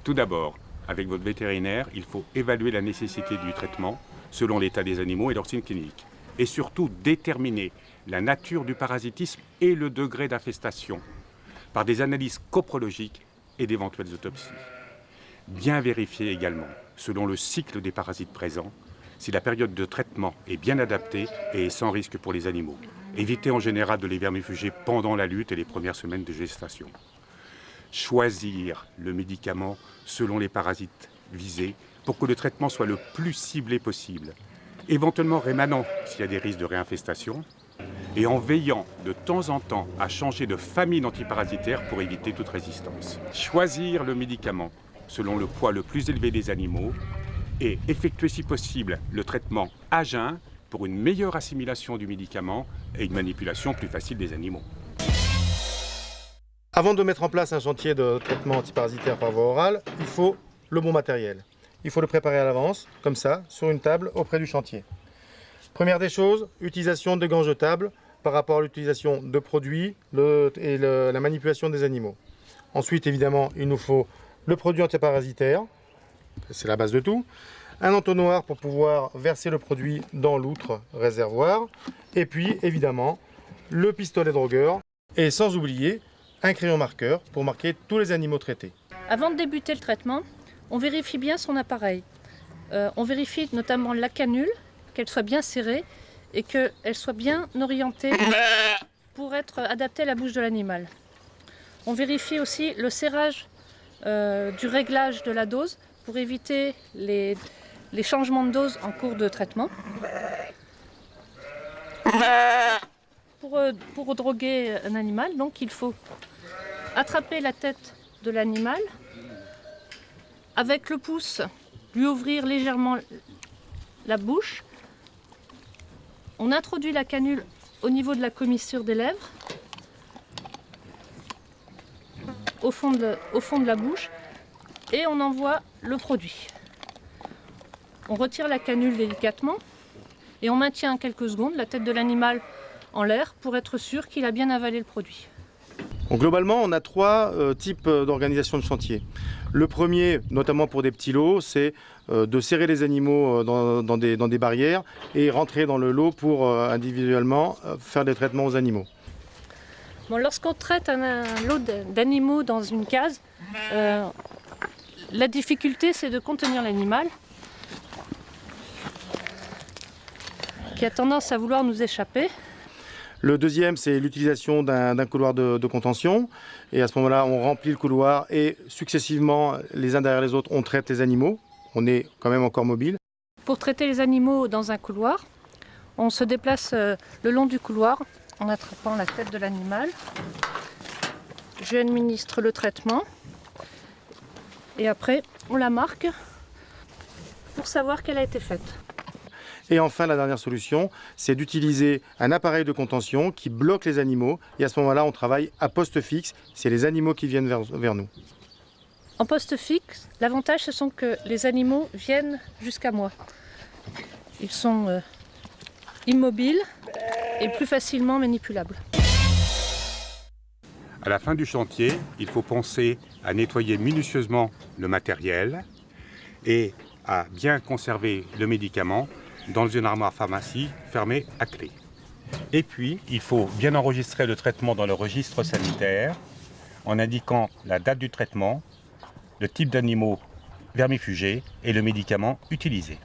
Tout d'abord, avec votre vétérinaire, il faut évaluer la nécessité du traitement selon l'état des animaux et leur signe clinique. Et surtout déterminer la nature du parasitisme et le degré d'infestation par des analyses coprologiques et d'éventuelles autopsies. Bien vérifier également, selon le cycle des parasites présents, si la période de traitement est bien adaptée et sans risque pour les animaux. Évitez en général de les vermifuger pendant la lutte et les premières semaines de gestation. Choisir le médicament selon les parasites visés pour que le traitement soit le plus ciblé possible. Éventuellement rémanent s'il y a des risques de réinfestation et en veillant de temps en temps à changer de famille d'antiparasitaires pour éviter toute résistance. Choisir le médicament selon le poids le plus élevé des animaux et effectuer si possible le traitement à jeun pour une meilleure assimilation du médicament et une manipulation plus facile des animaux. Avant de mettre en place un chantier de traitement antiparasitaire par voie orale, il faut le bon matériel. Il faut le préparer à l'avance, comme ça, sur une table auprès du chantier. Première des choses, utilisation de gants jetables par rapport à l'utilisation de produits et la manipulation des animaux. Ensuite, évidemment, il nous faut le produit antiparasitaire, c'est la base de tout, un entonnoir pour pouvoir verser le produit dans l'outre réservoir, et puis, évidemment, le pistolet drogueur, et sans oublier un crayon marqueur pour marquer tous les animaux traités. Avant de débuter le traitement, on vérifie bien son appareil. On vérifie notamment la canule, qu'elle soit bien serrée et qu'elle soit bien orientée pour être adaptée à la bouche de l'animal. On vérifie aussi le serrage du réglage de la dose pour éviter les changements de dose en cours de traitement. Pour droguer un animal, donc il faut attraper la tête de l'animal, avec le pouce, lui ouvrir légèrement la bouche. On introduit la canule au niveau de la commissure des lèvres, au fond de la bouche, et on envoie le produit. On retire la canule délicatement et on maintient quelques secondes la tête de l'animal en l'air pour être sûr qu'il a bien avalé le produit. Donc, globalement, on a trois types d'organisation de chantier. Le premier, notamment pour des petits lots, c'est de serrer les animaux dans des barrières et rentrer dans le lot pour individuellement faire des traitements aux animaux. Bon, lorsqu'on traite un lot d'animaux dans une case, la difficulté c'est de contenir l'animal qui a tendance à vouloir nous échapper. Le deuxième, c'est l'utilisation d'un couloir de contention. Et à ce moment-là, on remplit le couloir et successivement, les uns derrière les autres, on traite les animaux. On est quand même encore mobile. Pour traiter les animaux dans un couloir, on se déplace le long du couloir en attrapant la tête de l'animal. Je administre le traitement et après, on la marque pour savoir qu'elle a été faite. Et enfin, la dernière solution, c'est d'utiliser un appareil de contention qui bloque les animaux. Et à ce moment-là, on travaille à poste fixe. C'est les animaux qui viennent vers nous. En poste fixe, l'avantage, ce sont que les animaux viennent jusqu'à moi. Ils sont immobiles et plus facilement manipulables. À la fin du chantier, il faut penser à nettoyer minutieusement le matériel et à bien conserver le médicament dans une armoire pharmacie fermée à clé. Et puis, il faut bien enregistrer le traitement dans le registre sanitaire en indiquant la date du traitement, le type d'animaux vermifugés et le médicament utilisé.